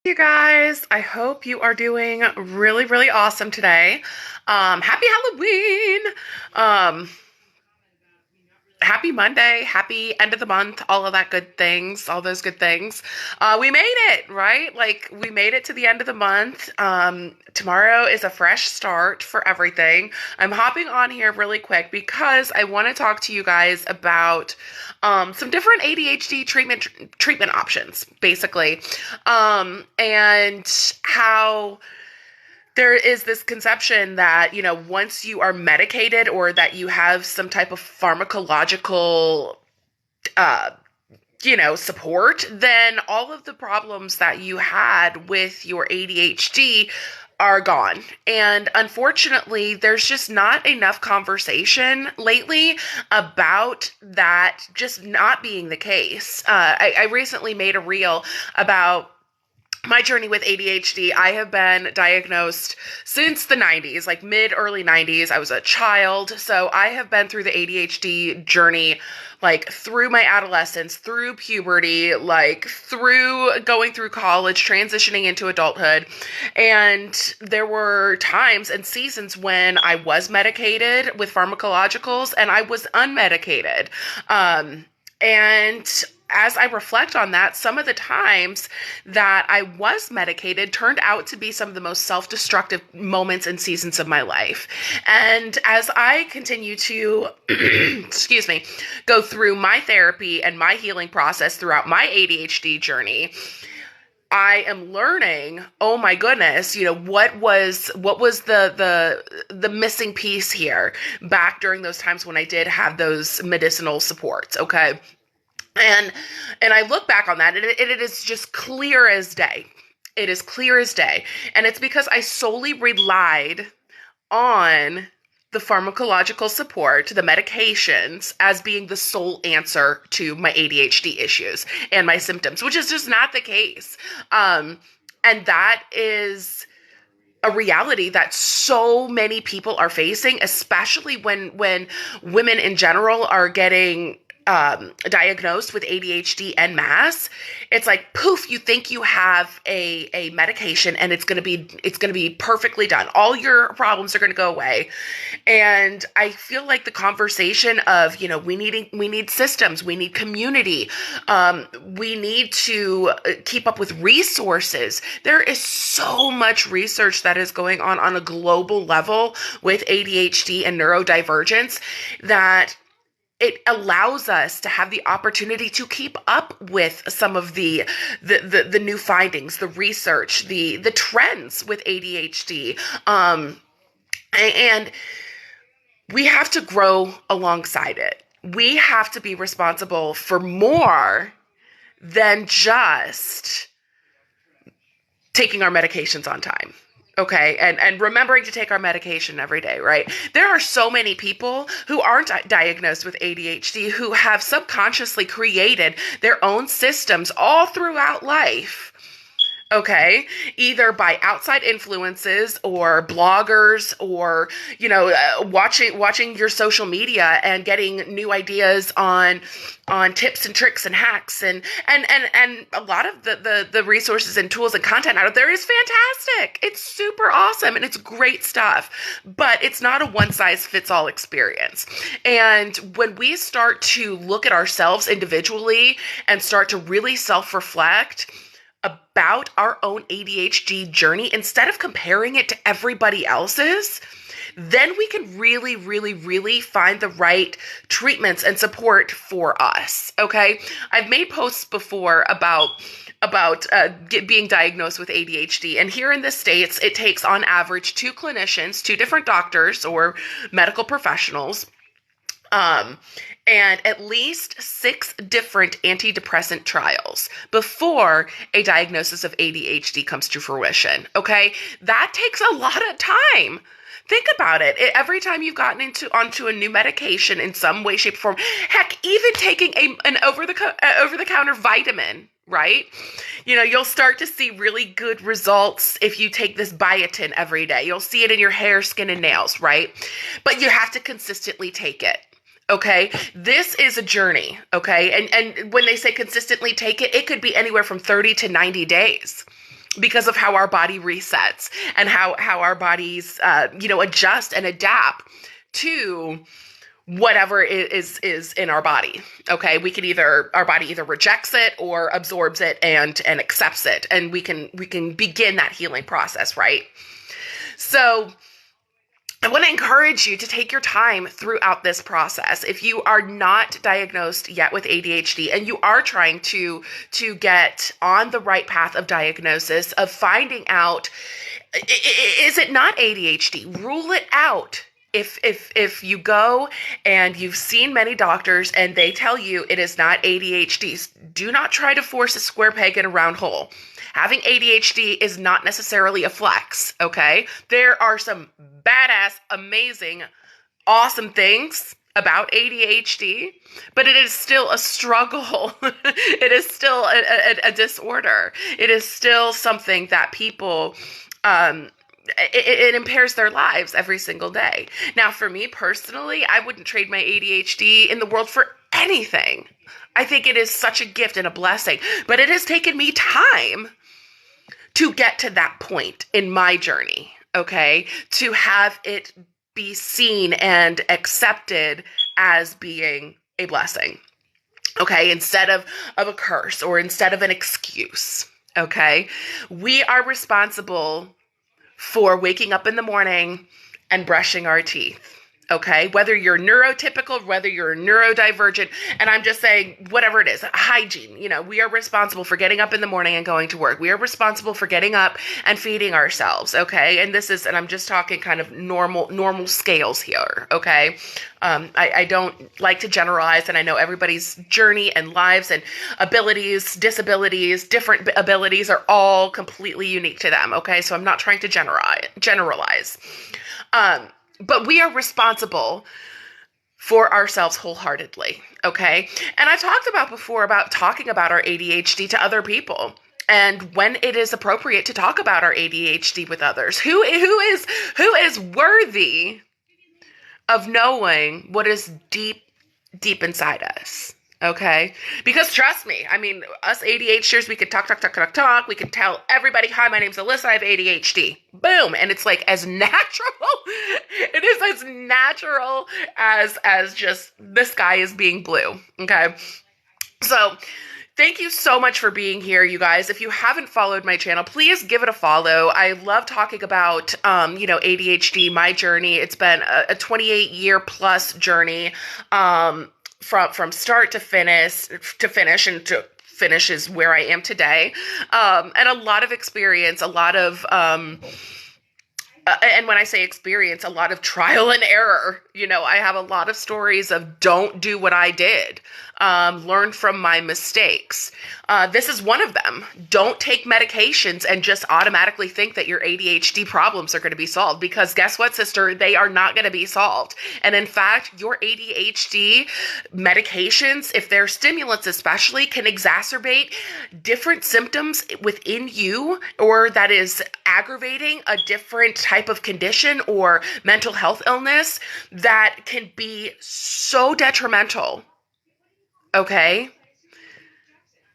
You guys, I hope you are doing really, really awesome today. Happy Halloween. Um, Happy Monday, happy end of the month, all of that good things, all those good things. We made it, right? Like, we made it to the end of the month. Tomorrow is a fresh start for everything. I'm hopping on here really quick because I want to talk to you guys about some different ADHD treatment options, basically, and how there is this conception that, once you are medicated or that you have some type of pharmacological, uh, support, then all of the problems that you had with your ADHD are gone. And unfortunately, there's just not enough conversation lately about that just not being the case. I recently made a reel about my journey with ADHD. I have been diagnosed since the 90s, like early 90s. I was a child. So I have been through the ADHD journey, like through my adolescence, through puberty, like through going through college, transitioning into adulthood. And there were times and seasons when I was medicated with pharmacologicals and I was unmedicated. And as I reflect on that, some of the times that I was medicated turned out to be some of the most self-destructive moments and seasons of my life. And as I continue to, excuse me, go through my therapy and my healing process throughout my ADHD journey, I am learning, oh my goodness, what was the missing piece here back during those times when I did have those medicinal supports, okay? And I look back on that, and it is just clear as day. It is clear as day. And it's because I solely relied on the pharmacological support, the medications, as being the sole answer to my ADHD issues and my symptoms, which is just not the case. And that is a reality that so many people are facing, especially when women in general are getting diagnosed with ADHD en masse. It's like, poof, you think you have a medication and it's going to be perfectly done. All your problems are going to go away. And I feel like the conversation of, we need systems, we need community, we need to keep up with resources. There is so much research that is going on a global level with ADHD and neurodivergence that it allows us to have the opportunity to keep up with some of the new findings, the research, the trends with ADHD. And we have to grow alongside it. We have to be responsible for more than just taking our medications on time. Okay. And remembering to take our medication every day, right? There are so many people who aren't diagnosed with ADHD who have subconsciously created their own systems all throughout life. Okay, either by outside influences or bloggers or, watching your social media and getting new ideas on tips and tricks and hacks and a lot of the resources and tools and content out there is fantastic. It's super awesome and it's great stuff, but it's not a one size fits all experience. And when we start to look at ourselves individually and start to really self-reflect about our own ADHD journey, instead of comparing it to everybody else's, then we can really, really, really find the right treatments and support for us. Okay. I've made posts before about being diagnosed with ADHD. And here in the States, it takes on average two clinicians, two different doctors or medical professionals, and at least 6 different antidepressant trials before a diagnosis of ADHD comes to fruition. Okay, that takes a lot of time. Think about it. Every time you've gotten onto a new medication in some way, shape, or form, heck, even taking an over the counter vitamin, right? You'll start to see really good results if you take this biotin every day. You'll see it in your hair, skin, and nails, right? But you have to consistently take it. Okay, this is a journey. Okay, and when they say consistently take it, it could be anywhere from 30 to 90 days. because of how our body resets and how our bodies, adjust and adapt to whatever is in our body. Okay. Our body either rejects it or absorbs it and accepts it. And we can begin that healing process, right? So I want to encourage you to take your time throughout this process. If you are not diagnosed yet with ADHD and you are trying to get on the right path of diagnosis, of finding out, is it not ADHD? Rule it out. If you go and you've seen many doctors and they tell you it is not ADHD, do not try to force a square peg in a round hole. Having ADHD is not necessarily a flex, okay? There are some badass, amazing, awesome things about ADHD, but it is still a struggle. It is still a disorder. It is still something that people, it impairs their lives every single day. Now, for me personally, I wouldn't trade my ADHD in the world for anything. I think it is such a gift and a blessing, but it has taken me time to get to that point in my journey, okay? To have it be seen and accepted as being a blessing, okay? Instead of a curse or instead of an excuse, okay? We are responsible for waking up in the morning and brushing our teeth. Okay, whether you're neurotypical, whether you're neurodivergent, and I'm just saying, whatever it is, hygiene, we are responsible for getting up in the morning and going to work. We are responsible for getting up and feeding ourselves, okay? And and I'm just talking kind of normal scales here, okay? I don't like to generalize, and I know everybody's journey and lives and abilities, disabilities, different abilities are all completely unique to them, okay? So I'm not trying to generalize. But we are responsible for ourselves wholeheartedly, okay? And I talked about talking about our ADHD to other people, and when it is appropriate to talk about our ADHD with others. Who is worthy of knowing what is deep inside us? Okay. Because trust me, I mean, us ADHDers, we could talk. We could tell everybody, hi, my name's Alyssa, I have ADHD. Boom. And it's like as natural. It is as natural as just the sky is being blue. Okay. So thank you so much for being here, you guys. If you haven't followed my channel, please give it a follow. I love talking about, ADHD, my journey. It's been a 28-year plus journey, from start to finish and to finish is where I am today. And a lot of experience, a lot of, and when I say experience, a lot of trial and error. I have a lot of stories of don't do what I did. Learn from my mistakes. This is one of them. Don't take medications and just automatically think that your ADHD problems are going to be solved, because guess what, sister? They are not going to be solved. And in fact, your ADHD medications, if they're stimulants especially, can exacerbate different symptoms within you, or that is aggravating a different type of condition or mental health illness that can be so detrimental. Okay?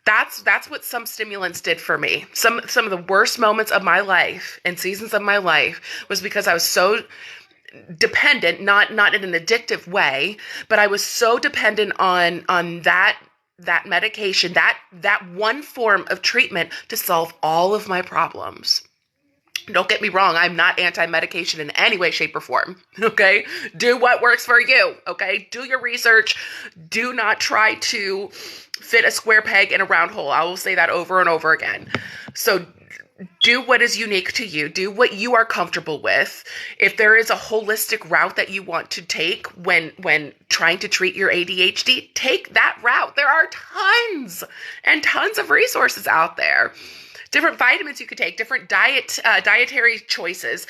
That's what some stimulants did for me. Some of the worst moments of my life and seasons of my life was because I was so dependent, not in an addictive way, but I was so dependent on that medication, that one form of treatment to solve all of my problems. Don't get me wrong, I'm not anti-medication in any way, shape, or form, okay? Do what works for you, okay? Do your research. Do not try to fit a square peg in a round hole. I will say that over and over again. So do what is unique to you. Do what you are comfortable with. If there is a holistic route that you want to take when trying to treat your ADHD, take that route. There are tons and tons of resources out there. Different vitamins you could take, different dietary choices,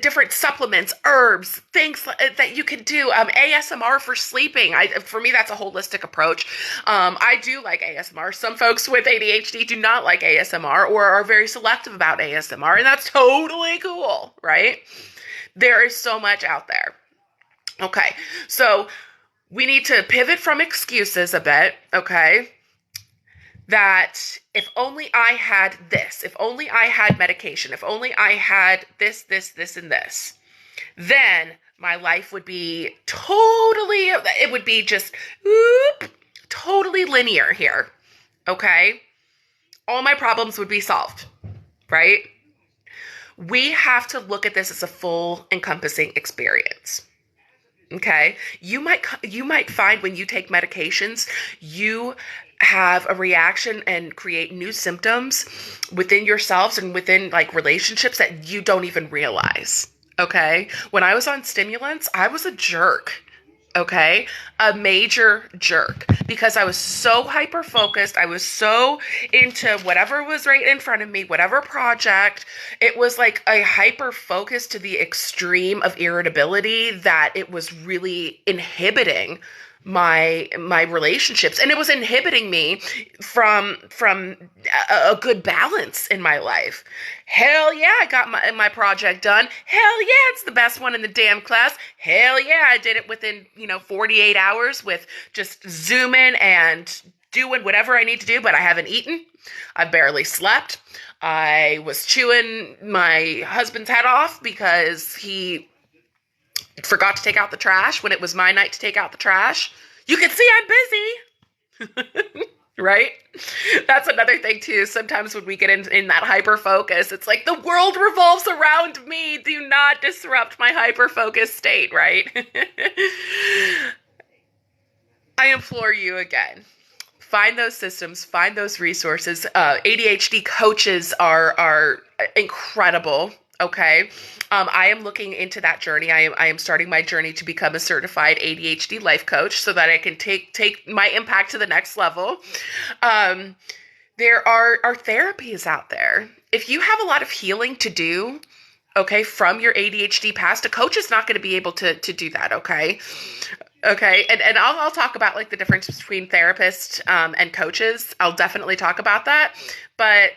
different supplements, herbs, things that you could do. ASMR for sleeping. For me, that's a holistic approach. I do like ASMR. Some folks with ADHD do not like ASMR or are very selective about ASMR, and that's totally cool, right? There is so much out there. Okay, so we need to pivot from excuses a bit, okay? that if only I had this, if only I had medication, if only I had this, and this, then my life would be it would be just totally linear here. Okay? All my problems would be solved, right? We have to look at this as a full encompassing experience. Okay? You might find when you take medications, you have a reaction and create new symptoms within yourselves and within like relationships that you don't even realize. Okay? When I was on stimulants, I was a jerk. Okay? A major jerk because I was so hyper focused. I was so into whatever was right in front of me, whatever project. It was like a hyper focus to the extreme of irritability that it was really inhibiting my relationships, and it was inhibiting me from a good balance in my life. Hell yeah, I got my project done. Hell yeah, it's the best one in the damn class. Hell yeah, I did it within 48 hours with just zooming and doing whatever I need to do, but I haven't eaten. I barely slept. I was chewing my husband's head off because he forgot to take out the trash when it was my night to take out the trash. You can see I'm busy. Right? That's another thing too. Sometimes when we get in that hyper focus, it's like the world revolves around me. Do not disrupt my hyper focus state, right? I implore you again. Find those systems, find those resources. ADHD coaches are incredible. Okay. I am looking into that journey. I am starting my journey to become a certified ADHD life coach so that I can take my impact to the next level. There are therapies out there. If you have a lot of healing to do, okay, from your ADHD past, a coach is not going to be able to do that. Okay. Okay. And I'll talk about like the difference between therapists, and coaches. I'll definitely talk about that, but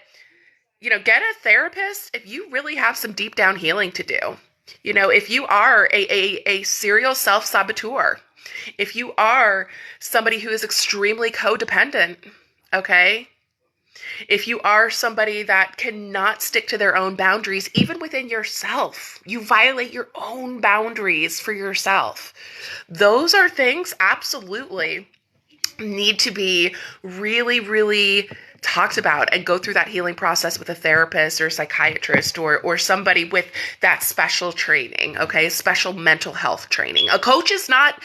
get a therapist if you really have some deep down healing to do. If you are a serial self-saboteur, if you are somebody who is extremely codependent, okay? If you are somebody that cannot stick to their own boundaries, even within yourself, you violate your own boundaries for yourself. Those are things absolutely need to be really, really talked about and go through that healing process with a therapist or a psychiatrist or somebody with that special training, okay? Special mental health training. A coach is not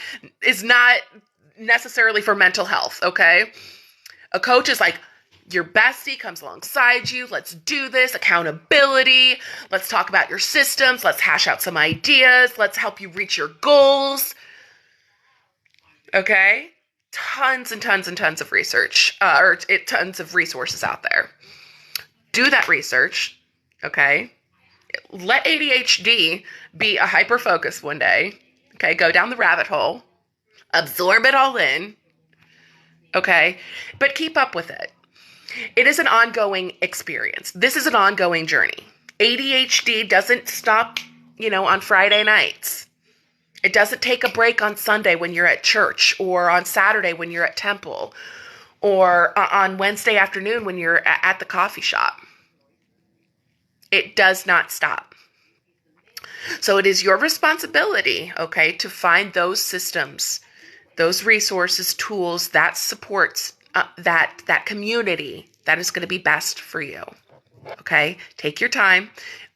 necessarily for mental health, okay? A coach is like your bestie, comes alongside you. Let's do this. Accountability. Let's talk about your systems. Let's hash out some ideas. Let's help you reach your goals. Okay? Tons and tons and tons of research, tons of resources out there. Do that research, okay? Let ADHD be a hyper-focus one day, okay? Go down the rabbit hole, absorb it all in, okay? But keep up with it. It is an ongoing experience. This is an ongoing journey. ADHD doesn't stop, on Friday nights. It doesn't take a break on Sunday when you're at church or on Saturday when you're at temple or on Wednesday afternoon when you're at the coffee shop. It does not stop. So it is your responsibility, okay, to find those systems, those resources, tools, that supports, that community that is going to be best for you. Okay? Take your time.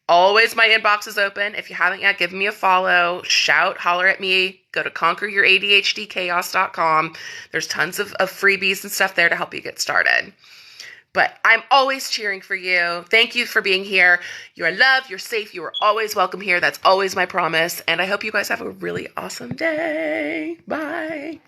Always my inbox is open. If you haven't yet, give me a follow, shout, holler at me, go to conqueryouradhdchaos.com. There's tons of freebies and stuff there to help you get started. But I'm always cheering for you. Thank you for being here. You are loved, you're safe, you are always welcome here. That's always my promise. And I hope you guys have a really awesome day. Bye.